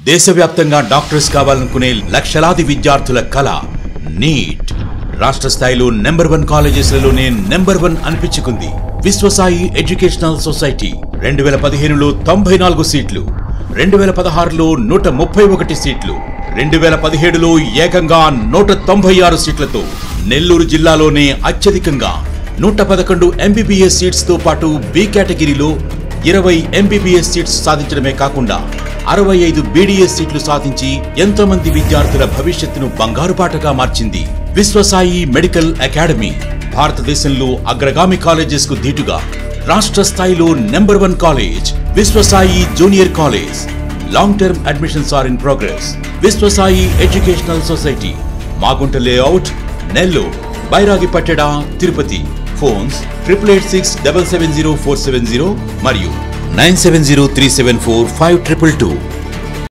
దేశవ్యాప్తంగా డాక్టర్స్ కావాలనుకునే లక్షలాది విద్యార్థుల కళ నీట్ రాష్ట్ర స్థాయిలో నెంబర్ 1 కాలేజెస్లలోనే నెంబర్ 1 అనిపించుకుంది. విశ్వసాయి ఎడ్యుకేషనల్ సొసైటీ 2015లో 94 సీట్లు, 2016లో 131 సీట్లు, 2017లో ఏకంగా 196 సీట్లతో నెల్లూరు జిల్లాలోనే అత్యధికంగా 111 ఎంబీబీఎస్ సీట్స్ తో పాటు బి కేటగిరీలో 20 ఎంబీబీఎస్ సీట్స్ సాధించడమే కాకుండా 65 బీడీఎస్ సీట్లు సాధించి ఎంతో మంది విద్యార్థుల భవిష్యత్తును బంగారుబాటగా మార్చింది. విశ్వసాయి మెడికల్ అకాడమీ భారతదేశంలో అగ్రగామి కాలేజెస్ కు ధీటుగా రాష్ట్ర స్థాయిలో number 1 college Vishwasai junior college. Long term admissions are in progress. Vishwasai educational society, Magunta layout, Nellore, Bairagipatteda, Tirupati. Phones 8886770470 మరియు 9703745222.